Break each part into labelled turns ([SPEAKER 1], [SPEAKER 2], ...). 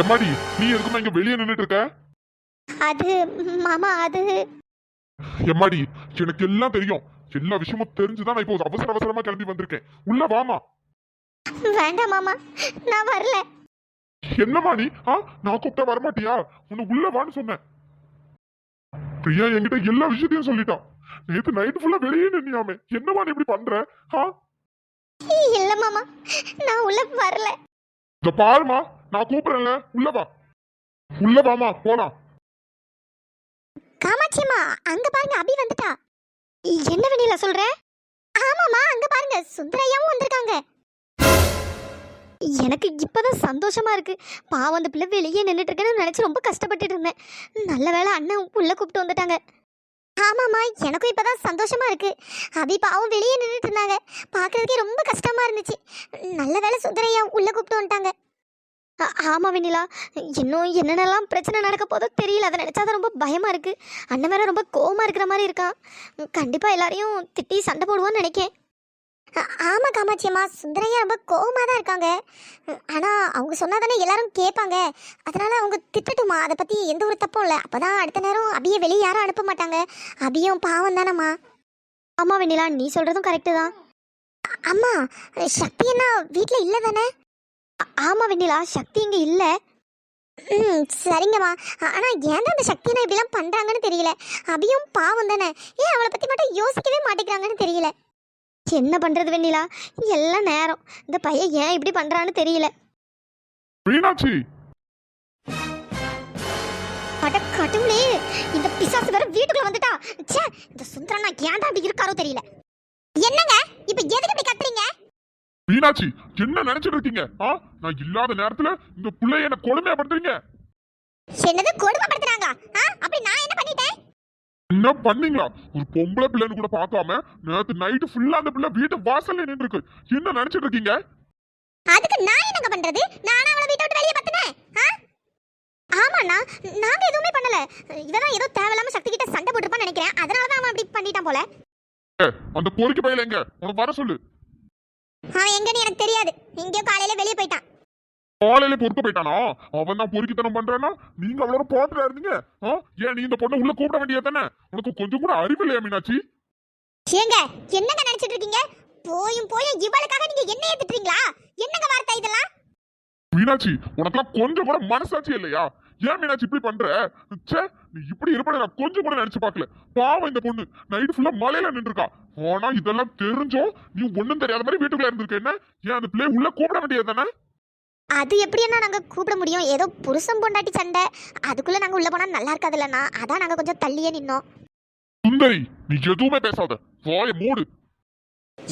[SPEAKER 1] எம்மாடி, நீ எதுக்குமா இங்க வெளியே நின்னுட்டு இருக்க?
[SPEAKER 2] அது மாமா அது
[SPEAKER 1] எம்மாடி, எனக்கு எல்லாம் தெரியும். எல்லா விஷயமும் தெரிஞ்சுதான் நான் இப்போ அவசர அவசரமா கிளம்பி வந்திருக்கேன். உள்ள வாமா.
[SPEAKER 2] வேண்டாம் மாமா, நான் வரல.
[SPEAKER 1] என்னம்மா நீ? நான் கூப்பிட்டா வரமாட்டியா? உன்னை உள்ள வான்னு சொன்னேன். பிரியா என்கிட்ட எல்லா விஷயத்தையும் சொல்லிட்டான். நேத்து நைட்டு ஃபுல்லா வெளியே நின்னியாமே. என்னம்மா நீ இப்படி பண்ற?
[SPEAKER 2] இல்ல மாமா, நான் உள்ள வரல.
[SPEAKER 1] இந்த பாருமா, நான் கூப்பிடுறேன்ல, உள்ள வா. உள்ள வாமா, போலாம்.
[SPEAKER 2] காமாட்சிமா, அங்க பாருங்க, அபி வந்துட்டா. என்ன வெண்ணிலா சொல்ற? ஆமாமா, அங்க பாருங்க, சுந்தரையாவும் வந்திருக்காங்க. எனக்கு இப்பதான் சந்தோஷமா இருக்கு. பாவம், அந்த பிள்ளை வெளியே நின்றுட்டு இருக்கேன்னு நினைச்சு ரொம்ப கஷ்டப்பட்டுட்டு இருந்தேன். நல்ல வேளை அண்ணன் உள்ள கூப்பிட்டு வந்துட்டாங்க. ஆமாம்மா, எனக்கும் இப்பதான் சந்தோஷமா இருக்கு. அபி பாவம் வெளியே நின்றுட்டு இருந்தாங்க, பார்க்கறதுக்கே ரொம்ப கஷ்டமா இருந்துச்சு. நல்ல வேளை சுந்தரையா உள்ள கூப்பிட்டு வந்துட்டாங்க. ஆமா வெண்ணிலா, இன்னும் என்னென்னலாம் பிரச்சனை நடக்க போதோ தெரியல. அதை நினைச்சாதான் ரொம்ப பயமா இருக்கு. அண்ணன் வேற ரொம்ப கோவமா இருக்கிற மாதிரி இருக்கான். கண்டிப்பா எல்லாரையும் திட்டி சண்டை போடுவான்னு நினைக்கேன். ஆமா காமாட்சியம்மா, சுந்தரையா ரொம்ப கோவமா தான் இருக்காங்க. ஆனா அவங்க சொன்னாதானே எல்லாரும் கேட்பாங்க. அதனால அவங்க திட்டட்டுமா, அதை பத்தி எந்த ஒரு தப்பும் இல்லை. அப்பதான் அடுத்த நேரம் அபியை வெளியே யாரும் அனுப்ப மாட்டாங்க. அபியும் பாவம் தானம்மா. ஆமா வெண்ணிலா, நீ சொல்றதும் கரெக்டு தான். அம்மா, சக்தி என்ன வீட்டுல இல்லை தானே? ஆமா வெண்ணிலா, சக்தி இங்க இல்ல. சரிங்கம்மா. ஆனா ஏன் அந்த சக்தினா இப்படிலாம் பண்றாங்கன்னு தெரியல. அபியும் பாவம் தானே, ஏன் அவளை பத்தி மட்டும் யோசிக்கவே மாட்டேங்கிறாங்கன்னு தெரியல. என்ன பண்றது வெண்ணிலா, எல்லாம் நேரம். இந்த பையன் ஏன் இப்படி பண்றான்னு தெரியல.
[SPEAKER 1] மீனாட்சி,
[SPEAKER 2] அட கடவுளே, இந்த பிசாசு வேற வீட்டுக்குள்ள வந்துட்டா. ச்சே, இந்த சுந்தரனா ஏன்டா அப்படி இருக்காரோ தெரியல. என்னங்க இப்ப எதுக்கு இப்படி கத்துறீங்க?
[SPEAKER 1] மீனாட்சி, என்ன நினைச்சிட்டு இருக்கீங்க? நான் இல்லாத நேரத்துல இந்த பிள்ளைய என்ன கொடுமையா பண்றீங்க?
[SPEAKER 2] என்னது கொடுமைப்படுத்துறாங்க? அப்படி நான் என்ன பண்ணிட்டேன்?
[SPEAKER 1] என்ன பண்ணீங்களா? ஒரு பொம்பளை பிள்ளைன்னு கூட பார்க்காம நேத்து நைட்டு ஃபுல்லா அந்த பிள்ளை வீட்டு வாசல்ல நின்று இருக்கு. என்ன நினைச்சிட்டு இருக்கீங்க?
[SPEAKER 2] அதுக்கு நான் என்னங்க பண்றது? நானா அவளை வீட்டை விட்டு வெளியே பத்துனேன்? ஆமாண்ணா, நாங்க எதுவுமே பண்ணல. இவதான் ஏதோ தேவையில்லாம சக்தி கிட்ட சண்டை போட்டுருப்பான்னு நினைக்கிறேன். அதனாலதான் அவன் அப்படி பண்ணிட்டான் போல.
[SPEAKER 1] அந்த பொறுக்கி பையில எங்க? உனக்கு வர சொல்லு.
[SPEAKER 2] எங்கன்னு எனக்கு தெரியாது. இங்கேயோ காலையில வெளியே போயிட்டான்.
[SPEAKER 1] காலையில பொறுக்க போயிட்டானா? அவன் தான் பொறுக்கித்தனம் பண்றானா? நீங்க அவளோட போட்டுல இருந்தீங்க. ஏன் நீ இந்த பொண்ணை உள்ள கூப்பிட வேண்டியது தானே? உனக்கு கொஞ்சம் கூட அறிவு இல்லையா மீனாட்சி?
[SPEAKER 2] ஏங்க என்னங்க நினைச்சிட்டு இருக்கீங்க? போயும் இவளுக்காக நீங்க என்ன ஏத்துட்டீங்களா? என்னங்க வார்த்தை இதெல்லாம்?
[SPEAKER 1] மீனாட்சி, உனக்கெல்லாம் கொஞ்சம் கூட மனசாட்சி இல்லையா? ஏன் மீனாட்சி இப்படி பண்ற? நீ இப்படி இருப்பட நான் கொஞ்சம் கூட நினைச்சு பார்க்கல. பாவம், இந்த பொண்ணு நைட்டு ஃபுல்லா மலையில நின்றுருக்கா. ஆனா இதெல்லாம் தெரிஞ்சோ நீ ஒண்ணும் தெரியாத மாதிரி வீட்டுக்குள்ள இருந்திருக்க. என்ன ஏன் அந்த பிள்ளைய உள்ள கூப்பிட வேண்டியது தானே?
[SPEAKER 2] அது எப்படின்னா நாங்க கூப்பிட முடியும்? ஏதோ புருஷன் பொண்டாட்டி சண்டை, அதுக்குள்ள நாங்க உள்ள போனா நல்லா இருக்காதுல்லண்ணா. அதான் நாங்க கொஞ்சம் தள்ளியே நின்னோம்.
[SPEAKER 1] சுந்தரி, நீ எதுவுமே பேசாத, வாய மூடு.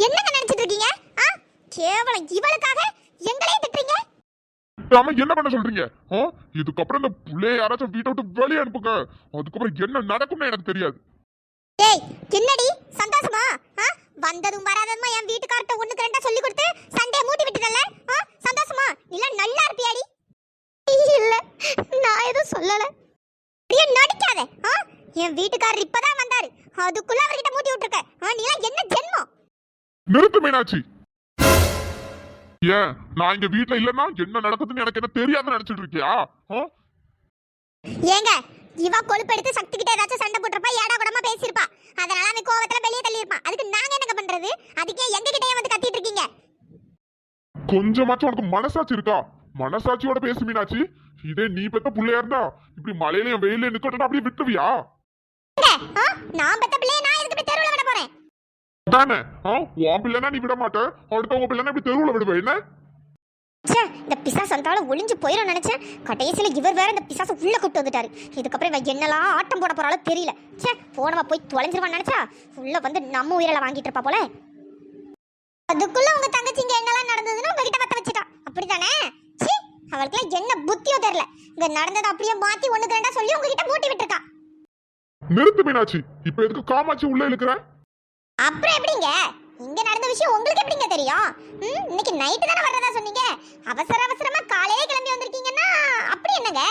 [SPEAKER 2] என்னங்க நினைச்சிட்டு இருக்கீங்க? கேவலம் இவளுக்காக எங்களே திட்டுறீங்க.
[SPEAKER 1] என்ன பண்ண சொல்றீங்க? இதுக்கப்புறம் இந்த பிள்ளைய யாராச்சும் வீட்டை விட்டு வெளியே அனுப்புங்க. அதுக்கப்புறம் என்ன நடக்கும்னு எனக்கு தெரியாது.
[SPEAKER 2] ஏய், என்னடி சந்தோஷமா? வந்ததும் வராததுமா என் வீட்டுக்கார்ட்ட ஒண்ணுக்கு ரெண்டா சொல்லி கொடுத்து சண்டையை மூட்டி விட்டுட்டல. சந்தோஷமா? இல்ல நல்லா இருப்பியாடி? இல்ல, நான் எதுவும் சொல்லல. நீ நடிக்காத. என் வீட்டுக்காரர் இப்பதான் வந்தாரு, அதுக்குள்ள அவர்கிட்ட மூட்டி விட்டுருக்க. நீலாம் என்ன ஜென்மம்?
[SPEAKER 1] நிறுத்து மீனாட்சி. ஏன் நான் இங்க வீட்டுல இல்லன்னா என்ன நடக்குதுன்னு எனக்கு என்ன தெரியாதுன்னு நினைச்சிட்டு இருக்கியா?
[SPEAKER 2] ஏங்க, இவ கொழுப்பெடுத்து சக்தி கிட்ட ஏதாச்சும் சண்டை போட்டுறப்பா, ஏடா கூடமா பேசியிருப்பா. அதனால அவன் கோவத்துல வெளியே தள்ளி இருப்பான். அதுக்கு நாங்க என்ன பண்றது? அதுக்கே எங்க கிட்டயே வந்து கத்திட்டு இருக்கீங்க?
[SPEAKER 1] கொஞ்சமாச்சும் உனக்கு மனசாட்சி இருக்கா? மனசாட்சியோட பேசு மீனாட்சி. இதே நீ பெத்த பிள்ளையா இருந்தா இப்படி மலையிலயும் வெயிலையும் நிக்கட்டும் அப்படியே விட்டுவியா?
[SPEAKER 2] நான் பெத்த பிள்ளைய நான் எதுக்கு இப்படி தெருவுல விட போறேன்?
[SPEAKER 1] தானே உன் பிள்ளைனா நீ விட மாட்ட, அடுத்தவங்க பிள்ளைனா இப்படி தெருவுல விடுவேன். என்ன
[SPEAKER 2] இந்த பிசாசு வந்தால ஒளிஞ்சு போயிடும் நினைச்சேன். கடைசியில இவர் வேற இந்த பிசாசு உள்ள கூட்டு வந்துட்டாரு. இதுக்கப்புறம் இவன் என்னெல்லாம் ஆட்டம் போட போறாளோ தெரியல. போனவா போய் தொலைஞ்சிருவான்னு நினைச்சா உள்ள வந்து நம்ம உயிரில வாங்கிட்டு இருப்பா போல. அதுக்குள்ள உங்க தங்கச்சிங்க என்னெல்லாம் நடந்ததுன்னு உங்ககிட்ட பத்த வச்சுட்டா, அப்படித்தானே? அவளுக்குலாம் என்ன புத்தியோ தெரியல. இங்க நடந்ததை அப்படியே மாத்தி ஒண்ணுக்கு ரெண்டா சொல்லி உங்ககிட்ட மூட்டி விட்டுருக்கா.
[SPEAKER 1] நிறுத்து மீனாட்சி. இப்ப எதுக்கு காமாட்சி உள்ள இருக்கிற?
[SPEAKER 2] அப்புறம் எப்படிங்க இங்க நடந்த விஷயம் உங்களுக்கு எப்படிங்க தெரியும்? இன்னைக்கு நைட்டு தானே வர்றதா சொன்னீங்க. அவசர அவசரமா காலையிலே கிளம்பி வந்திருக்கீங்கன்னா அப்படி என்னங்க?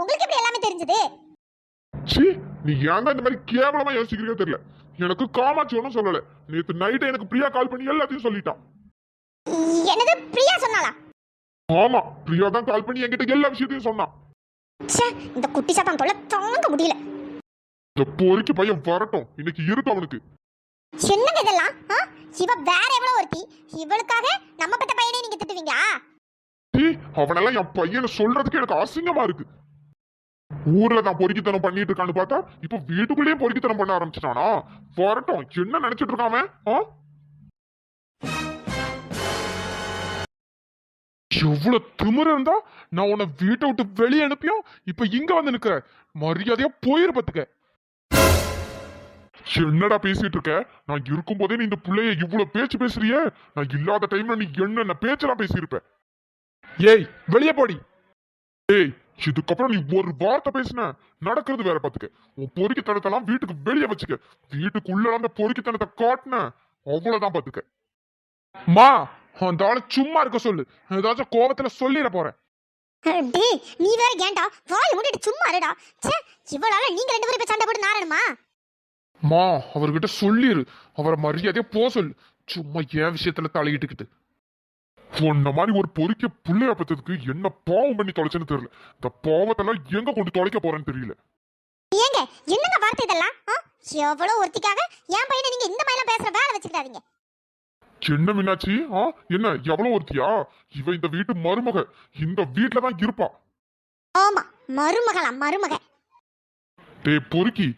[SPEAKER 2] உங்களுக்கு எப்படி எல்லாமே தெரிஞ்சது?
[SPEAKER 1] நீ ஏங்க இந்த மாதிரி கேவலமா யோசிக்கிறீங்க தெரியல. எனக்கு காமாட்சி ஒன்னும் சொல்லல. நேத்து நைட்டு எனக்கு பிரியா கால் பண்ணி எல்லாத்தையும் சொல்லிட்டான்.
[SPEAKER 2] என்னது, பிரியா சொன்னாளா?
[SPEAKER 1] ஆமா, பிரியா தான் கால் பண்ணி என்கிட்ட எல்லா விஷயத்தையும் சொன்னான்.
[SPEAKER 2] ச்சே, இந்த குட்டி சாத்தான் தொல்லை தாங்க முடியல.
[SPEAKER 1] இந்த பொறுக்கி பையன் வரட்டும், இன்னைக்கு இருக்கு அவனுக்கு.
[SPEAKER 2] என்னங்க இதெல்லாம்? இவ வேற எவ்வளவு ஒருத்தி, இவளுக்காக நம்ம பெத்த பையனே நீங்க திட்டுவீங்களா?
[SPEAKER 1] அவனெல்லாம் என் பையனை சொல்றதுக்கு எனக்கு அசிங்கமா இருக்கு. ஊர்ல தான் பொறுக்கித்தனம் பண்ணிட்டு இருக்கான்னு பார்த்தா இப்ப வீட்டுக்குள்ளேயே பொறுக்கித்தனம் பண்ண ஆரம்பிச்சிட்டானா? வரட்டும், என்ன நினைச்சிட்டு இருக்காம? எவ்வளவு திமிரு இருந்தா நான் உன்னை வீட்டை விட்டு வெளியே அனுப்பியும் இப்ப இங்க வந்து நிக்கிற. மரியாதையா போயிரு பாத்துக்க. என்னடா பேசிட்டு இருக்க? நான் இருக்கும் போதே நீ இந்த பிள்ளைய இவ்வளவு பேச்சு பேசுறிய, நான் இல்லாத டைம்ல நீ என்னென்ன பேச்செல்லாம் பேசியிருப்ப. ஏய், வெளியே போடி. ஏய், இதுக்கப்புறம் நீ ஒரு வார்த்தை பேசின நடக்கிறது வேற பாத்துக்க. உன் பொறுக்கித்தனத்தெல்லாம் வீட்டுக்கு வெளியே வச்சுக்க. வீட்டுக்குள்ள அந்த பொறுக்கித்தனத்தை காட்டின அவ்வளவுதான் பாத்துக்க. மா, அந்த ஆளு சும்மா இருக்க சொல்லு, ஏதாச்சும் கோபத்துல சொல்லிட போறேன்.
[SPEAKER 2] டேய், நீ வேற ஏன்டா வாய் மூடிட்டு சும்மா இருடா. ச்சே, இவளால நீங்க ரெண்டு பேரும் இப்ப சண்டை போட்டு நாரணுமா?
[SPEAKER 1] மா, அவர்கிட்ட சொல்லிரு, அவரை மரியாதையா போ சொல்லு. சும்மா என் விஷயத்துல தலையிட்டுக்கிட்டு. உன்ன மாதிரி ஒரு பொறுக்கிய புள்ளைய பத்ததுக்கு என்ன பாவம் பண்ணி தொலைச்சேன்னு தெரியல. இந்த பாவத்தெல்லாம் எங்க கொண்டு தொலைக்க போறேன்னு தெரியல.
[SPEAKER 2] ஏங்க என்னங்க வார்த்தை இதெல்லாம்? எவ்வளவு ஒருத்திக்காக என் பையனை நீங்க இந்த மாதிரிலாம் பேசுற வேலை வச்சுக்கிட்டாதீங்க.
[SPEAKER 1] என்ன மீனாட்சி? என்ன எவ்வளவு ஒருத்தியா? இவ இந்த வீட்டு மருமக, இந்த வீட்டுல தான் இருப்பா.
[SPEAKER 2] ஆமா, மருமகளா மருமக.
[SPEAKER 1] டேய் பொறுக்கி,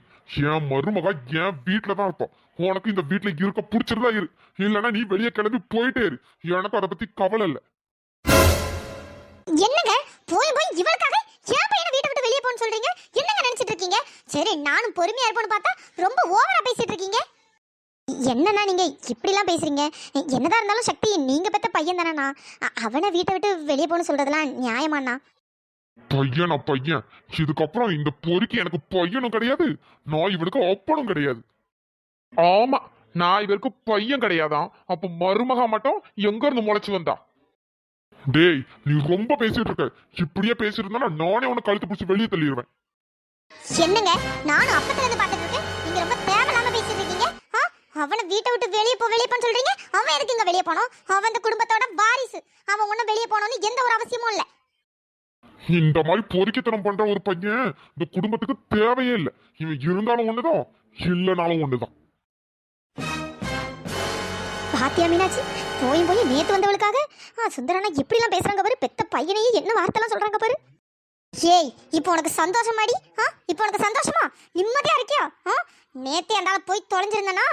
[SPEAKER 1] என் மருமக என் வீட்டுல தான் இருப்பா. உனக்கு இந்த வீட்டுல இருக்க பிடிச்சிருந்தா இரு, இல்லைன்னா நீ வெளியே கிளம்பி போயிட்டே இரு. எனக்கு அதை பத்தி கவலை இல்ல.
[SPEAKER 2] என்னங்க போய் போய் இவளுக்காக என் பையனை வீட்டை விட்டு வெளியே போன்னு சொல்றீங்க? என்னங்க நினைச்சிட்டு இருக்கீங்க? சரி, நானும் பொறுமையா இருப்பேன்னு பார்த்தா ரொம்ப ஓவரா பேசிட்டு இருக்கீங்க. என்னன்னா நீங்க இப்படிலாம் பேசுறீங்க? என்னதான் இருந்தாலும் சக்தி நீங்க பெத்த பையன் தானேண்ணா. அவனை வீட்டை விட்டு வெளியே போன்னு சொல்றதெல்லாம் நியாயமாண்ணா?
[SPEAKER 1] பையனா பையன்? இதுக்கப்புறம் இந்த பொறுக்கி எனக்கு பையனும் கிடையாது, நான் இவனுக்கு அப்பனும் கிடையாது. ஆமா, நான் இவருக்கு பையன் கிடையாதான். அப்ப மருமகா மட்டும் எங்க இருந்து முளைச்சு வந்தா? டேய், நீ ரொம்ப பேசிட்டு இருக்க. இப்படியே பேசிட்டு நானே உனக்கு கழுத்து பிடிச்சி வெளியே தள்ளிடுவேன்.
[SPEAKER 2] என்னங்க, நானும் அப்பத்துல இருந்து பாத்துட்டு இருக்கேன். நீங்க ரொம்ப தேவையில்லாம பேசிட்டு இருக்கீங்க. அவனை வீட்டை விட்டு வெளியே போன்னு சொல்றீங்க. அவன் எதுக்கு இங்க வெளியே போனோம்? அவன் இந்த குடும்பத்தோட வாரிசு. அவன் ஒன்னும் வெளியே போனோம்னு எந்த ஒரு அவசியமும் இல்ல.
[SPEAKER 1] இந்த மாதிரி பொறுக்கித்தனம் பண்ற ஒரு பையன் இந்த குடும்பத்துக்கு தேவையே இல்லை. இவன் இருந்தாலும் ஒண்ணுதான், இல்லைனாலும் ஒண்ணுதான்.
[SPEAKER 2] பாத்தியா மீனாட்சி, போய் போய் நேத்து வந்தவளுக்காக சுந்தரனா எப்படி எல்லாம் பேசுறாங்க பாரு. பெத்த பையனையே என்ன வார்த்தை எல்லாம் சொல்றாங்க பாரு. ஏய், இப்போ உனக்கு சந்தோஷமாடி? இப்போ உனக்கு சந்தோஷமா? நிம்மதியா இருக்கியா? நேத்தே அந்த போய் தொலைஞ்சிருந்தனா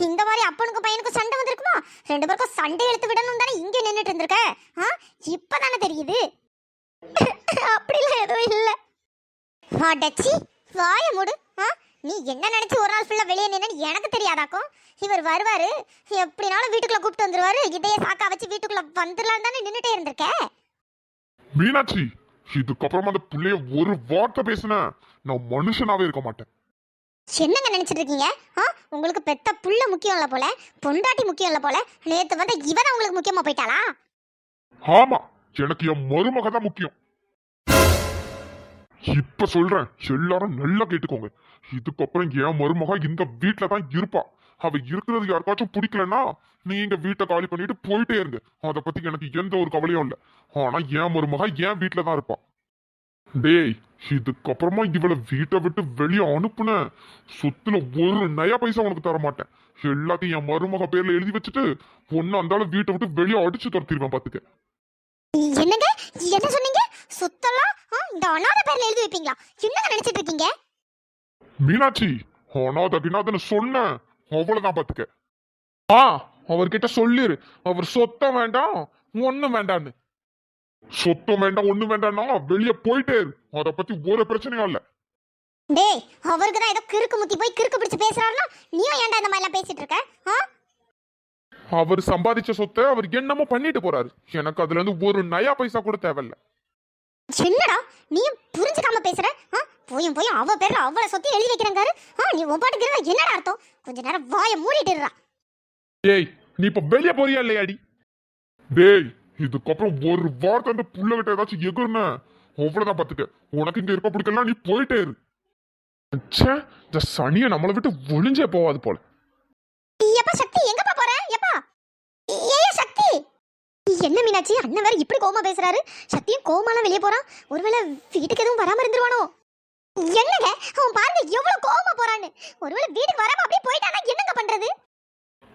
[SPEAKER 2] இந்த மாதிரி அப்பனுக்கும் பையனுக்கும் சண்டை வந்திருக்குமா? ரெண்டு பேருக்கும் சண்டை எடுத்து விடணும் தானே இங்கே நின்றுட்டு இருந்திருக்க. இப்பதானே தெரியுது. அப்படிலாம் எதுவும் இல்ல. டச்சி, வாய மூடு. நீ என்ன நினைச்சு ஒரு நாள் ஃபுல்லா வெளியே நின்னு எனக்கு தெரியாதாக்கும்? இவர் வருவாரு, எப்படினாலும் வீட்டுக்குள்ள கூப்பிட்டு வந்துருவாரு. இதையே சாக்கா வச்சு வீட்டுக்குள்ள வந்துடலாம் தானே நின்னுட்டே இருந்திருக்க.
[SPEAKER 1] மீனாட்சி, இதுக்கப்புறமா அந்த பிள்ளைய ஒரு வார்த்தை பேசின நான் மனுஷனாவே இருக்க மாட்டேன்.
[SPEAKER 2] என்னங்க நினைச்சிட்டு இருக்கீங்க? உங்களுக்கு பெத்த புள்ள முக்கியம் இல்ல போல, பொண்டாட்டி முக்கியம் இல்ல போல. நேத்து வந்து இவதான் உங்களுக்கு முக்கியமா போயிட்டாளா?
[SPEAKER 1] ஆமா, எனக்கு என் மருமக தான் முக்கியம். இப்ப சொல்றேன், எல்லாரும் நல்லா கேட்டுக்கோங்க. இதுக்கப்புறம் என் மருமக இந்த வீட்டுல தான் இருப்பா. அவ இருக்கிறது யாருக்காச்சும் பிடிக்கலன்னா நீங்க வீட்டை காலி பண்ணிட்டு போயிட்டே இருங்க. அதை பத்தி எனக்கு எந்த ஒரு கவலையும் இல்லை. ஆனா என் மருமக என் வீட்டுல தான் இருப்பா. டேய், இதுக்கப்புறமா இவளை வீட்டை விட்டு வெளியே அனுப்புன சொத்துல ஒரு நயா பைசா உனக்கு தர மாட்டேன். எல்லாத்தையும் என் மருமக பேர்ல எழுதி வச்சுட்டு ஒன்னு அந்தாலும் வீட்டை விட்டு வெளியே அடிச்சு துரத்திடுவேன் பாத்துக்க.
[SPEAKER 2] என்னங்க, என்ன சொன்னீங்க? சொத்தெல்லாம் இந்த அனாதை பேர்ல எழுதி வைப்பீங்களா? என்னங்க நினைச்சிட்டு இருக்கீங்க?
[SPEAKER 1] மீனாட்சி, அனாதை அப்படின்னா சொன்ன அவ்வளவுதான் பாத்துக்க. அவர்கிட்ட சொல்லிரு, அவர் சொத்தம் வேண்டாம் ஒண்ணும் வேண்டான்னு. சொத்தம் வேண்டாம் ஒண்ணு வேண்டாம்னா வெளியே போயிட்டே இரு. அதை பத்தி ஒரு பிரச்சனையும் இல்ல.
[SPEAKER 2] டேய், அவருக்கு தான் ஏதோ கிறுக்கு முத்தி போய் கிறுக்கு பிடிச்சு பேசுறாருன்னா நீயும் ஏன்டா இந்த மாதிரி எல்லாம் பேசிட்டு இருக்க?
[SPEAKER 1] அவர் சம்பாதிச்ச சொத்தை அவர் என்னமோ பண்ணிட்டு போறாரு. எனக்கு அதுல இருந்து ஒரு நயா பைசா கூட தேவையில்ல.
[SPEAKER 2] என்னடா நீயும் புரிஞ்சுக்காம பேசுற? போயும் போய் அவ பேர்ல அவ்வளவு சொத்தி எழுதி வைக்கிறங்காரு. நீ ஒப்பாட்டுக்கு என்னடா அர்த்தம்? கொஞ்ச நேரம் வாய மூடிட்டுறா.
[SPEAKER 1] டேய், நீ இப்ப வெளியே போறியா இல்லையாடி? டேய், இதுக்கப்புறம் ஒரு வார்த்தை அந்த புள்ளகிட்ட ஏதாச்சும் எகுர்ன அவ்வளவுதான் பாத்துக்க. உனக்கு இங்க இருக்க பிடிக்கலாம், நீ போயிட்டே இரு. இந்த சனியை நம்மளை விட்டு ஒளிஞ்சே போவாது போல.
[SPEAKER 2] எப்ப சக்தி எங்கப்பா போற? எப்பா ஏ சக்தி, என்ன மீனாட்சி, அண்ணன் வேற இப்படி கோவமா பேசுறாரு? சத்தியம் கோவமாலாம் வெளியே போறான். ஒருவேளை வீட்டுக்கு எதுவும் வராம இருந்துருவானோ? என்னங்க அவன் பாருங்க எவ்வளவு கோவமா போறான்னு. ஒருவேளை வீட்டுக்கு வராம அப்படியே போயிட்டானா என்னங்க பண்றது?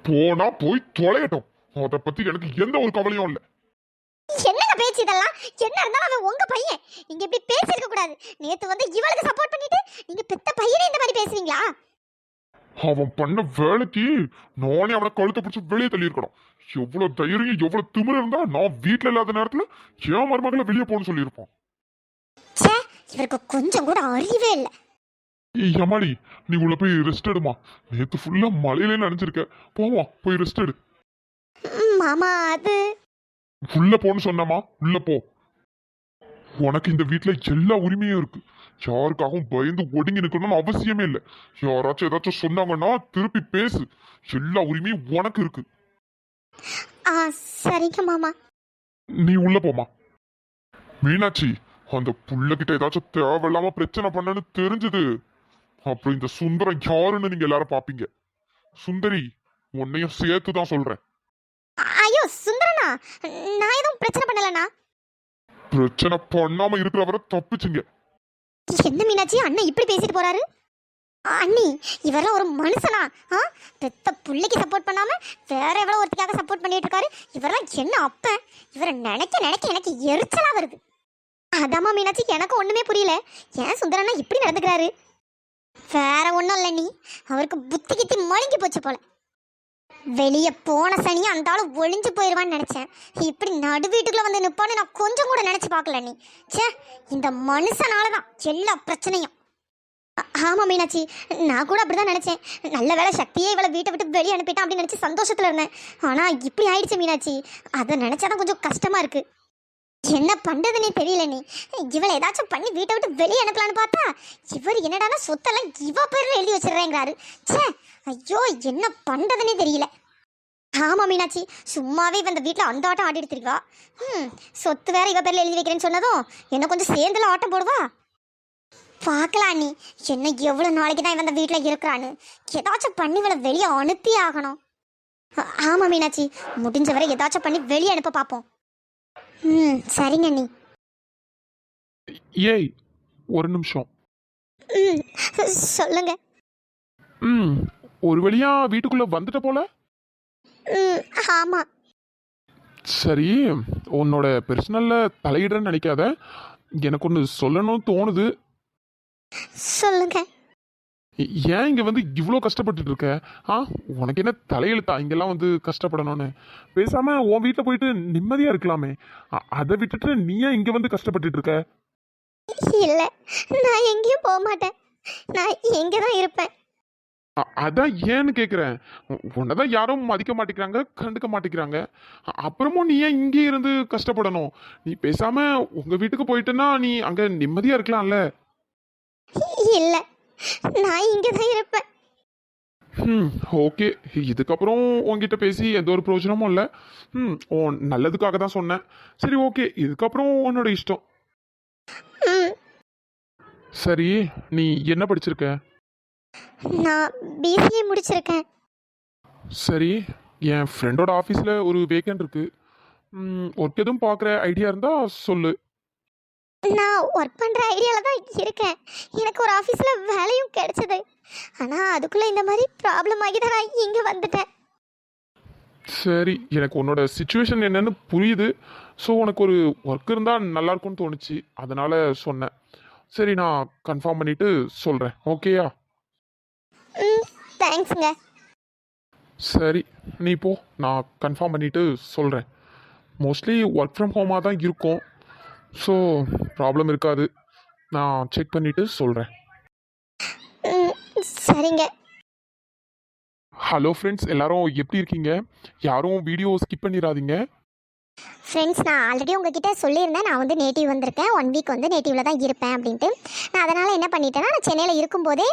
[SPEAKER 1] போனா போய் தொலையட்டும். அத பத்தி எனக்கு எந்த ஒரு கவலையும் இல்ல.
[SPEAKER 2] என்னங்க பேச்சு இதெல்லாம்? என்ன இருந்தாலும் அவன் உங்க பையன். நீங்க இப்படி பேசிருக்க கூடாது. நேத்து வந்து இவளுக்கு சப்போர்ட் பண்ணிட்டு நீங்க பெத்த பையனே இந்த மாதிரி பேசுவீங்களா?
[SPEAKER 1] அவன் பண்ண வேலைக்கு நானே அவனை கழுத்தை பிடிச்சி வெளியே தள்ளி இருக்கணும். எவ்வளவு தைரியம் எவ்வளவு திமிரு இருந்தா நான் வீட்டுல இல்லாத நேரத்துல என் மருமகளை வெளியே போன்னு சொல்லியிருப்பான்.
[SPEAKER 2] ச்சே, இவருக்கு கொஞ்சம் கூட அறிவே இல்ல.
[SPEAKER 1] ஏமாடி, நீ உள்ள போய் ரெஸ்ட் எடுமா. நேத்து ஃபுல்லா மழையிலே நனைஞ்சிருக்க. போவா, போய் ரெஸ்ட் எடு.
[SPEAKER 2] மாமா அது
[SPEAKER 1] உள்ள போன்னு சொன்னமா, உள்ள போ. உனக்கு இந்த வீட்டுல எல்லா உரிமையும் இருக்கு. யாருக்காகவும் பயந்து ஒடுங்கி நிக்கணும்னு அவசியமே இல்லை. யாராச்சும் ஏதாச்சும் சொன்னாங்கன்னா திருப்பி பேசு. எல்லா உரிமையும் உனக்கு இருக்கு.
[SPEAKER 2] சரிங்க மாமா.
[SPEAKER 1] நீ உள்ள போமா. மீனாட்சி, அந்த புள்ளகிட்ட ஏதாச்சும் தேவையில்லாம பிரச்சனை பண்ணன்னு தெரிஞ்சது அப்புறம் இந்த சுந்தரம் யாருன்னு நீங்க எல்லாரும் பாப்பீங்க. சுந்தரி, உன்னையும் சேர்த்து தான் சொல்றேன்.
[SPEAKER 2] ஐயோ சுந்தரனா, நான் எதுவும் பிரச்சனை பண்ணலனா?
[SPEAKER 1] பிரச்சனை பண்ணாம இருக்கிறவரை தப்பிச்சுங்க.
[SPEAKER 2] என்ன மீனாட்சி அண்ணன் இப்படி பேசிட்டு போறாரு? அண்ணி, இவரெல்லாம் ஒரு மனுஷனா? பெத்த புள்ளைக்கு சப்போர்ட் பண்ணாம வேற எவ்வளவு ஒருத்திக்காக சப்போர்ட் பண்ணிட்டு இருக்காரு. இவரெல்லாம் என்ன அப்ப? இவரை நினைக்க நினைக்க எனக்கு எரிச்சலா வருது. அதாம்மா மீனாட்சி, எனக்கு ஒண்ணுமே புரியல. ஏன் சுந்தரனா இப்படி நடந்துக்கிறாரு? வேற ஒண்ணும் இல்ல நீ, அவருக்கு புத்தி கித்தி மழுங்கி போச்சு போல. வெளியே போன சனியா அந்த ஆளு ஒளிஞ்சு போயிடுவான்னு நினைச்சேன். இப்படி நடு வீட்டுக்குள்ள வந்து நிப்பான்னு நான் கொஞ்சம் கூட நினைச்சு பார்க்கல நீ. ச்சே, இந்த மனுஷனாலதான் எல்லா பிரச்சனையும். ஆமா மீனாட்சி, நான் கூட அப்படிதான் நினைச்சேன். நல்ல வேலை சக்தியே இவளை வீட்டை விட்டு வெளியே அனுப்பிட்டான் அப்படின்னு நினைச்சு சந்தோஷத்துல இருந்தேன். ஆனா இப்படி ஆயிடுச்சு மீனாட்சி. அதை நினைச்சாதான் கொஞ்சம் கஷ்டமா இருக்கு. என்ன பண்றதுன்னே தெரியல நீ. இவளை ஏதாச்சும் பண்ணி வீட்டை விட்டு வெளியே அனுப்பலான்னு பார்த்தா இவர் என்னடானா சொத்தெல்லாம் இவ பேர்ல எழுதி வச்சிடுறேங்கிறாரு. ச்சே, ஐயோ என்ன பண்றதுன்னே தெரியல. ஆமா மீனாட்சி, சும்மாவே இவ இந்த வீட்டுல அந்த ஆட்டம் ஆடிட்டு இருக்கா. சொத்து வேற இவ பேர்ல எழுதி வைக்கிறேன்னு சொன்னதும் என்ன கொஞ்சம் சேர்ந்துல ஆட்டம் போடுவா. பார்க்கலாம் நீ, என்ன எவ்வளவு நாளைக்கு தான் இவன் இந்த வீட்டுல இருக்கிறான்னு. ஏதாச்சும் பண்ணி இவளை வெளியே அனுப்பி ஆகணும். ஆமா மீனாட்சி, முடிஞ்ச வரை ஏதாச்சும் பண்ணி வெளியே அனுப்ப பார்ப்போம். சரிங்க நீ.
[SPEAKER 1] ஏய், ஒரு நிமிஷம்.
[SPEAKER 2] சொல்லுங்க.
[SPEAKER 1] ஒரு வழியா வீட்டுக்குள்ள வந்துட்ட போல.
[SPEAKER 2] ஆமா.
[SPEAKER 1] சரி, உன்னோட பர்சனல்ல தலையிடுறேன்னு நினைக்காத. எனக்கு ஒன்று சொல்லணும்னு தோணுது.
[SPEAKER 2] சொல்லுங்க.
[SPEAKER 1] ஏன் இங்க வந்து இவ்வளோ கஷ்டப்பட்டுட்டு இருக்க? உனக்கு என்ன தலையெழுத்தா இங்கெல்லாம் வந்து கஷ்டப்படணும்னு? பேசாம உன் வீட்டில் போயிட்டு நிம்மதியா இருக்கலாமே. அதை விட்டுட்டு நீ ஏன் இங்க வந்து கஷ்டப்பட்டுட்டு இருக்க?
[SPEAKER 2] இல்ல, நான் எங்கேயும் போக மாட்டேன். நான் எங்க தான் இருப்பேன்.
[SPEAKER 1] அதான் ஏன்னு கேக்குறேன். உன்னதான் யாரும் மதிக்க மாட்டேங்கிறாங்க, கண்டுக்க மாட்டேங்கிறாங்க. அப்புறமும் நீ ஏன் இங்கே இருந்து கஷ்டப்படணும்? நீ பேசாம உங்க வீட்டுக்கு போயிட்டேன்னா நீ அங்க நிம்மதியா இருக்கலாம்ல.
[SPEAKER 2] இல்ல, நான் இங்க தான் இருப்பேன்.
[SPEAKER 1] ஓகே, இதுக்கப்புறம் உன்கிட்ட பேசி எந்த ஒரு பிரயோஜனமும் இல்லை. உன் நல்லதுக்காக தான் சொன்னேன். சரி, ஓகே, இதுக்கப்புறம் உன்னோட இஷ்டம். சரி, நீ என்ன படிச்சிருக்க?
[SPEAKER 2] நான் பிசிஏ முடிச்சிருக்கேன்.
[SPEAKER 1] சரி, என் ஃப்ரெண்டோட ஆஃபீஸில் ஒரு வேக்கன்ட் இருக்கு. ஒர்க் எதுவும் பார்க்குற ஐடியா இருந்தா சொல்லு.
[SPEAKER 2] நான் ஒர்க் பண்ணுற ஐடியாவில் தான் இருக்கேன். எனக்கு ஒரு ஆஃபீஸில் வேலையும் கிடைச்சது. ஆனால் அதுக்குள்ளே இந்த மாதிரி ப்ராப்ளம் ஆகி தான் நான் இங்கே வந்துட்டேன்.
[SPEAKER 1] சரி, எனக்கு உன்னோட சுச்சுவேஷன் என்னன்னு புரியுது. ஸோ உனக்கு ஒரு ஒர்க் இருந்தால் நல்லாயிருக்கும்னு தோணுச்சு, அதனால் சொன்னேன். சரி, நான் கன்ஃபார்ம் பண்ணிவிட்டு சொல்கிறேன். ஓகேயா?
[SPEAKER 2] தேங்க்ஸுங்க.
[SPEAKER 1] சரி, நீ போ, நான் கன்ஃபார்ம் பண்ணிவிட்டு சொல்கிறேன். மோஸ்ட்லி ஒர்க் ஃப்ரம் ஹோமாக தான் இருக்கும். ஸோ ப்ராப்ளம் இருக்காது. நான் செக் பண்ணிவிட்டு சொல்கிறேன்.
[SPEAKER 2] சரிங்க.
[SPEAKER 1] ஹலோ ஃப்ரெண்ட்ஸ், எல்லாரும் எப்படி இருக்கீங்க? யாரும் வீடியோ ஸ்கிப் பண்ணிடாதீங்க.
[SPEAKER 2] ஃப்ரெண்ட்ஸ், நான் ஆல்ரெடி உங்ககிட்ட சொல்லியிருந்தேன். நான் வந்து நேட்டிவ் வந்திருக்கேன். 1 வீக் வந்து நேட்டிவில் தான் இருப்பேன் அப்படின்ட்டு. நான் அதனால் என்ன பண்ணிட்டேன்னா, நான் சென்னையில் இருக்கும்போதே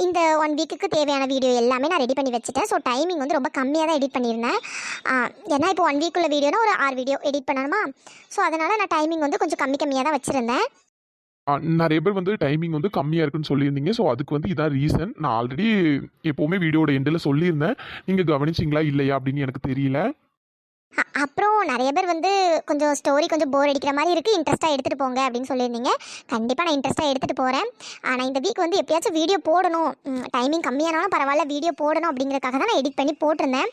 [SPEAKER 2] இந்த 1 வீக்குக்கு தேவையான வீடியோ எல்லாமே நான் ரெடி பண்ணி வச்சுட்டேன். ஸோ டைமிங் வந்து ரொம்ப கம்மியாக தான் எடிட் பண்ணியிருந்தேன். ஏன்னா இப்போ 1 வீக்குள்ள வீடியோனா ஒரு 6 வீடியோ எடிட் பண்ணணுமா. ஸோ அதனால் நான் டைமிங் வந்து கொஞ்சம் கம்மியாக தான் வச்சுருந்தேன்.
[SPEAKER 1] நிறைய பேர் வந்து டைமிங் வந்து கம்மியாக இருக்குன்னு சொல்லியிருந்தீங்க. ஸோ அதுக்கு வந்து இதான் ரீசன். நான் ஆல்ரெடி எப்போவுமே வீடியோட எண்டில் சொல்லியிருந்தேன். நீங்கள் கவனிச்சிங்களா இல்லையா அப்படின்னு எனக்கு தெரியல.
[SPEAKER 2] அப்புறம் நிறைய பேர் வந்து கொஞ்சம் ஸ்டோரி கொஞ்சம் போர் அடிக்கிற மாதிரி இருக்குது, இன்ட்ரெஸ்ட்டாக எடுத்துகிட்டு போங்க அப்படின்னு சொல்லியிருந்தீங்க. கண்டிப்பாக நான் இன்ட்ரெஸ்ட்டாக எடுத்துகிட்டு போகிறேன். நான் இந்த வீக் வந்து எப்படியாச்சும் வீடியோ போடணும், டைமிங் கம்மியானாலும் பரவாயில்ல வீடியோ போடணும் அப்படிங்கிறதுக்காக தான் நான் எடிட் பண்ணி போட்டிருந்தேன்.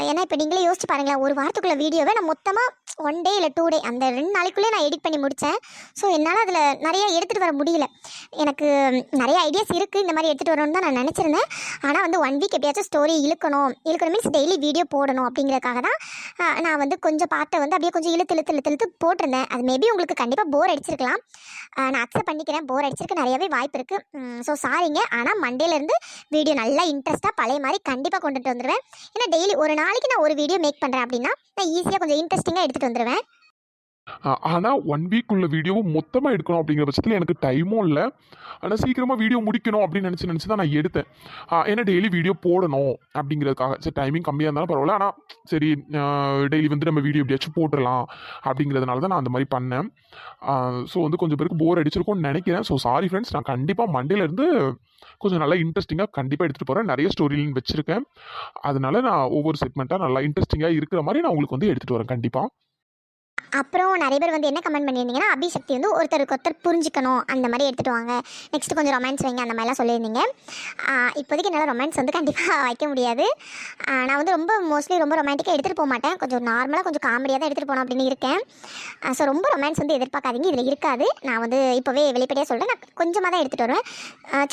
[SPEAKER 2] ஏன்னா இப்போ நீங்களே யோசிச்சு பாருங்களேன், ஒரு வாரத்துக்குள்ள வீடியோவை நான் மொத்தமாக 1 டே இல்லை 2 டே அந்த 2 நாளைக்குள்ளே நான் எடிட் பண்ணி முடித்தேன். ஸோ என்னால் அதில் நிறைய எடுத்துகிட்டு வர முடியல. எனக்கு நிறைய ஐடியாஸ் இருக்குது இந்த மாதிரி எடுத்துகிட்டு வரணும்னு தான் நான் நினச்சிருந்தேன். ஆனால் வந்து 1 வீக் எப்படியாச்சும் ஸ்டோரி இழுக்கணும் மீன்ஸ் டெய்லி வீடியோ போடணும் அப்படிங்கிறதுக்காக தான் நான் வந்து கொஞ்சம் பாட்டை வந்து அப்படியே கொஞ்சம் இழுத்து போட்டிருந்தேன். அது மேபி உங்களுக்கு கண்டிப்பாக போர் அடிச்சிருக்கலாம். நான் அக்செப்ட் பண்ணிக்கிறேன், போர் அடிச்சிருக்கு நிறையவே வாய்ப்பு இருக்குது. ஸோ சாரிங்க. ஆனால் மண்டேலேருந்து வீடியோ நல்லா இன்ட்ரெஸ்ட்டாக பழைய மாதிரி கண்டிப்பாக கொண்டுட்டு வந்துடுவேன். ஏன்னா டெய்லி ஒரு நாளைக்கு நான் ஒரு வீடியோ மேக் பண்ணுறேன் அப்படின்னா நான் ஈஸியாக கொஞ்சம் இன்ட்ரெஸ்டிங்காக எடுத்துகிட்டு வந்துடுவேன்.
[SPEAKER 1] ஆனால் 1 வீக் உள்ள வீடியோவை மொத்தமாக எடுக்கணும் அப்படிங்கிற பட்சத்தில் எனக்கு டைமும் இல்லை. ஆனால் சீக்கிரமாக வீடியோ முடிக்கணும் அப்படின்னு நினச்சி தான் நான் எடுத்தேன். ஏன்னா டெய்லி வீடியோ போடணும் அப்படிங்கிறதுக்காக. சரி டைமிங் கம்மியாக இருந்தாலும் பரவாயில்ல, ஆனால் சரி டெய்லி வந்து நம்ம வீடியோ எப்படியாச்சும் போட்டுடலாம் அப்படிங்கிறதுனால தான் நான் அந்த மாதிரி பண்ணேன். ஸோ வந்து கொஞ்சம் பேருக்கு போர் அடிச்சிருக்கும்னு நினைக்கிறேன். ஸோ சாரி ஃப்ரெண்ட்ஸ், நான் கண்டிப்பாக மண்டேலேருந்து கொஞ்சம் நல்லா இன்ட்ரெஸ்டிங்காக கண்டிப்பாக எடுத்துகிட்டு போகிறேன். நிறைய ஸ்டோரிலின்னு வச்சுருக்கேன். அதனால நான் ஒவ்வொரு செக்மெண்ட்டாக நல்லா இன்ட்ரெஸ்டிங்காக இருக்கிற மாதிரி நான் உங்களுக்கு வந்து எடுத்துகிட்டு வரேன் கண்டிப்பாக.
[SPEAKER 2] அப்புறம் நிறைய பேர் வந்து என்ன கமெண்ட் பண்ணியிருந்தீங்கன்னா, அபிசக்தி வந்து ஒருத்தருக்கு ஒருத்தர் புரிஞ்சுக்கணும் அந்த மாதிரி எடுத்துகிட்டு வாங்க, நெக்ஸ்ட் கொஞ்சம் ரொமான்ஸ் வைங்க அந்த மாதிரிலாம் சொல்லியிருந்தீங்க. இப்போதைக்கு என்னால் ரொமான்ஸ் வந்து கண்டிப்பாக வைக்க முடியாது. நான் வந்து மோஸ்ட்லி ரொம்ப ரொமான்டிக்காக எடுத்துகிட்டு போக மாட்டேன். கொஞ்சம் நார்மலாக கொஞ்சம் காமெடியாக தான் எடுத்துகிட்டு போகணும் அப்படின்னு இருக்கேன். ஸோ ரொம்ப ரொமான்ஸ் வந்து எதிர்பார்க்காதீங்க, இதில் இருக்காது. நான் வந்து இப்போவே வெளிப்படையாக சொல்கிறேன், நான் கொஞ்சமாக தான் எடுத்துகிட்டு வருவேன்.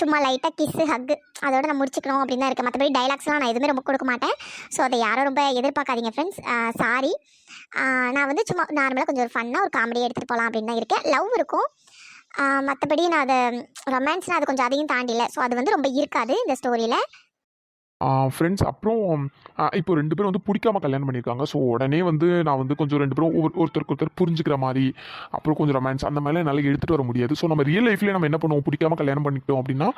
[SPEAKER 2] சும்மா லைட்டாக கிஸ்ஸு ஹக்கு அதோட நான் முடிச்சுக்கணும் அப்படின்னு தான் இருக்கேன். மற்றபடி டைலாக்ஸ்லாம் நான் எதுவுமே ரொம்ப கொடுக்க மாட்டேன். ஸோ அதை யாரும் ரொம்ப எதிர்பார்க்காதீங்க ஃப்ரெண்ட்ஸ், சாரி. நான் வந்து சும்மா நார்மலாக கொஞ்சம் ஒரு ஃபன்னாக ஒரு காமெடியாக எடுத்துகிட்டு போகலாம் அப்படின்னு தான் இருக்கேன். லவ் இருக்கும், மற்றபடி நான் அதை ரொமான்ஸ்னால் அது கொஞ்சம் அதையும் தாண்டில. ஸோ அது வந்து ரொம்ப இருக்காது இந்த ஸ்டோரியில்.
[SPEAKER 1] ஃப்ரெண்ட்ஸ் அப்புறம் இப்போ 2 பேரும் வந்து பிடிக்காம கல்யாணம் பண்ணியிருக்காங்க. ஸோ உடனே வந்து நான் வந்து கொஞ்சம் 2 பேரும் ஒருத்தருக்கு ஒருத்தர் புரிஞ்சுக்கிற மாதிரி அப்புறம் கொஞ்சம் ரொமான்ஸ் அந்த மாதிரிலாம் என்னால் எடுத்துகிட்டு வர முடியாது. ஸோ நம்ம ரியல் லைஃப்லேயே நம்ம என்ன பண்ணுவோம், பிடிக்காம கல்யாணம் பண்ணிக்கிட்டோம் அப்படின்னா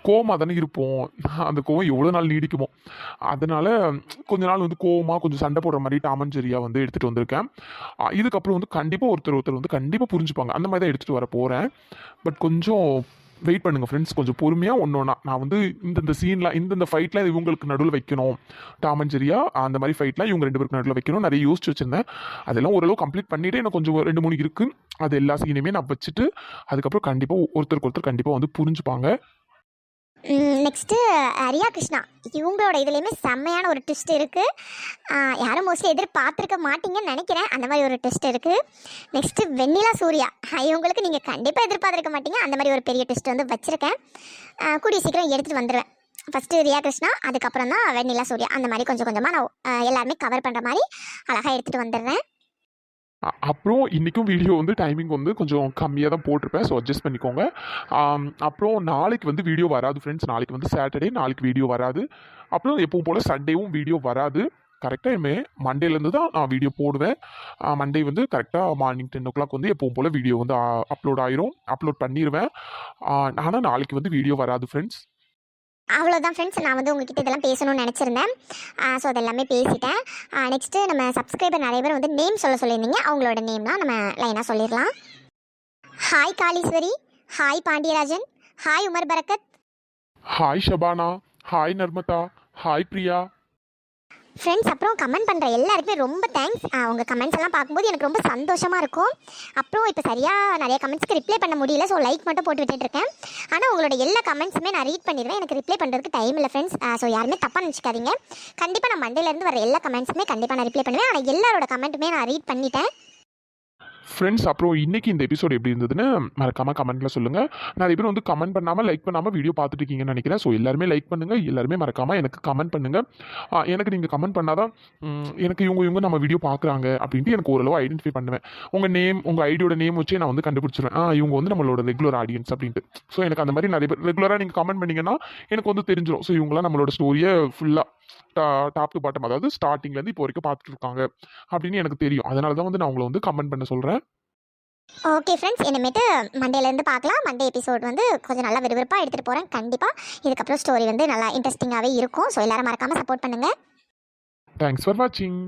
[SPEAKER 1] கோவமாக தானே இருப்போம். அந்த கோவம் எவ்வளோ நாள் நீடிக்குமோ. அதனால் கொஞ்ச நாள் வந்து கோவமாக கொஞ்சம் சண்டை போடுற மாதிரி டாம் அண்ட் ஜெரியா வந்து எடுத்துகிட்டு வந்திருக்கேன். இதுக்கப்புறம் வந்து கண்டிப்பாக ஒருத்தர் வந்து கண்டிப்பாக புரிஞ்சுப்பாங்க. அந்த மாதிரி தான் எடுத்துகிட்டு வர போகிறேன். பட் கொஞ்சம் வெயிட் பண்ணுங்கள் ஃப்ரெண்ட்ஸ், கொஞ்சம் பொறுமையாக ஒன்றா நான் வந்து இந்த சீனில் இந்த ஃபைட்லாம் இவங்களுக்கு நடுவில் வைக்கணும், டாம் அண்ட் ஜெரியா அந்த மாதிரி ஃபைட்லாம் இவங்க 2 பேருக்கு நடுவில் வைக்கணும் நிறைய யோசிச்சு வச்சுருந்தேன். அதெல்லாம் ஓரளவு கம்ப்ளீட் பண்ணிவிட்டு எனக்கு கொஞ்சம் 2-3 இருக்குது. அது எல்லா சீனையுமே நான் வச்சுட்டு அதுக்கப்புறம் கண்டிப்பாக ஒருத்தருக்கு ஒருத்தர் கண்டிப்பாக வந்து புரிஞ்சுப்பாங்க.
[SPEAKER 2] நெக்ஸ்ட்டு ரியா கிருஷ்ணா, இவங்களோட இதுலேயுமே செம்மையான ஒரு ட்விஸ்ட் இருக்குது. யாரும் மோஸ்ட்லி எதிர்பார்த்துருக்க மாட்டீங்கன்னு நினைக்கிறேன், அந்த மாதிரி ஒரு ட்விஸ்ட் இருக்குது. நெக்ஸ்ட்டு வெண்ணிலா சூர்யா, இவங்களுக்கு நீங்கள் கண்டிப்பாக எதிர்பார்த்துருக்க மாட்டீங்க, அந்த மாதிரி ஒரு பெரிய ட்விஸ்ட் வந்து வச்சுருக்கேன். கூடிய சீக்கிரம் எடுத்துகிட்டு வந்துடுவேன். ஃபஸ்ட்டு ரியா கிருஷ்ணா, அதுக்கப்புறம் தான் வெண்ணிலா சூர்யா, அந்த மாதிரி கொஞ்சம் கொஞ்சமாக நான் எல்லாருமே கவர் பண்ணுற மாதிரி அழகாக எடுத்துகிட்டு வந்துடுறேன்.
[SPEAKER 1] அப்புறம் இன்றைக்கும் வீடியோ வந்து டைமிங் வந்து கொஞ்சம் கம்மியாக தான் போட்டிருப்பேன். ஸோ அட்ஜஸ்ட் பண்ணிக்கோங்க. அப்புறம் நாளைக்கு வந்து வீடியோ வராது ஃப்ரெண்ட்ஸ். நாளைக்கு வந்து சாட்டர்டே, நாளைக்கு வீடியோ வராது. அப்புறம் எப்பவும் போல் சண்டேவும் வீடியோ வராது. கரெக்டாக மண்டேலேருந்து தான் நான் வீடியோ போடுவேன். மண்டே வந்து கரெக்டாக மார்னிங் 10 o'clock வந்து எப்பவும் போல் வீடியோ வந்து அப்லோட் பண்ணிடுவேன். ஆனால் நாளைக்கு வந்து வீடியோ வராது ஃப்ரெண்ட்ஸ்.
[SPEAKER 2] அவ்வளோதான் ஃப்ரெண்ட்ஸ், நான் வந்து உங்ககிட்ட இதெல்லாம் பேசணும்னு நினச்சிருந்தேன். ஸோ அதெல்லாமே பேசிட்டேன். நெக்ஸ்ட்டு நம்ம சப்ஸ்கிரைபர் நிறைய பேர் வந்து நேம் சொல்லியிருந்தீங்க. அவங்களோட நேம்லாம் நம்ம லைனாக சொல்லிடலாம். Hi Kaleeswari, hi Pandiyarajan, hi Umar Barakath,
[SPEAKER 1] hi Shabana, hi Narmada, hi Priya.
[SPEAKER 2] Friends அப்புறம் கமெண்ட் பண்ணுற எல்லாருக்குமே ரொம்ப தேங்க்ஸ். உங்கள் கமெண்ட்ஸ் எல்லாம் பார்க்கும்போது எனக்கு ரொம்ப சந்தோஷமாக இருக்கும். அப்புறம் இப்போ சரியாக நிறைய கமெண்ட்ஸ்க்கு ரிப்ளை பண்ண முடியல, ஸோ லைக் மட்டும் போட்டு விட்டுட்டுருக்கேன். ஆனால் உங்களோட எல்லா கமெண்ட்ஸுமே நான் ரீட் பண்ணிடுவேன். எனக்கு ரிப்ளை பண்ணுறதுக்கு டைம் இல்லை ஃப்ரெண்ட்ஸ். ஸோ யாருமே தப்பாக நினச்சிக்காதீங்க. கண்டிப்பாக நான் மண்டேலேருந்து வர எல்லா கமெண்ட்ஸுமே கண்டிப்பாக நான் ரிப்ளை பண்ணுவேன். ஆனால் எல்லாரோட கமெண்ட்டுமே நான் ரீட் பண்ணிட்டேன்.
[SPEAKER 1] ஃப்ரெண்ட்ஸ் அப்புறம் இன்றைக்கி இந்த எபிசோட் எப்படி இருந்ததுன்னு மறக்காமல் கமெண்ட்டில் சொல்லுங்கள். நிறைய பேர் வந்து கமெண்ட் பண்ணாமல் லைக் பண்ணாமல் வீடியோ பார்த்துட்டு இருக்கீங்கன்னு நினைக்கிறேன். ஸோ எல்லாருமே லைக் பண்ணுங்கள், எல்லாருமே மறக்காமல் எனக்கு கமெண்ட் பண்ணுங்கள். எனக்கு நீங்கள் கமெண்ட் பண்ணால் தான் எனக்கு இவங்க நம்ம வீடியோ பார்க்குறாங்க அப்படின்ட்டு எனக்கு ஓரளவு ஐடென்டிஃபை பண்ணுவேன். உங்கள் நேம், உங்கள் ஐடியோட நேம் வச்சே நான் வந்து கண்டுபிடிச்சிருவேன், இவங்க வந்து நம்மளோட ரெகுலர் ஆடியன்ஸ் அப்படின்ட்டு. ஸோ எனக்கு அந்த மாதிரி நிறைய பேர் ரெகுலராக நீங்கள் கமெண்ட் பண்ணிங்கன்னா எனக்கு வந்து தெரிஞ்சிடும். ஸோ இவங்களாம் நம்மளோட ஸ்டோரியை ஃபுல்லாக டாப் டு பாட்டம், அதாவது ஸ்டார்டிங்லேருந்து இப்போ வரைக்கும் பார்த்துட்டு இருக்காங்க அப்படின்னு எனக்கு தெரியும். அதனால தான் வந்து நான் உங்களை வந்து கமெண்ட் பண்ண சொல்கிறேன்.
[SPEAKER 2] ஓகே ஃப்ரெண்ட்ஸ், இனிமேட்டு மண்டேலேருந்து பார்க்கலாம். மண்டே எபிசோட் வந்து கொஞ்சம் நல்லா விறுவிறுப்பாக எடுத்துகிட்டு போகிறேன். கண்டிப்பாக இதுக்கப்புறம் ஸ்டோரி வந்து நல்லா இன்ட்ரெஸ்டிங்காகவே இருக்கும். ஸோ எல்லாரும் மறக்காமல் சப்போர்ட் பண்ணுங்கள்.
[SPEAKER 1] தேங்க்ஸ் ஃபார் வாட்சிங்.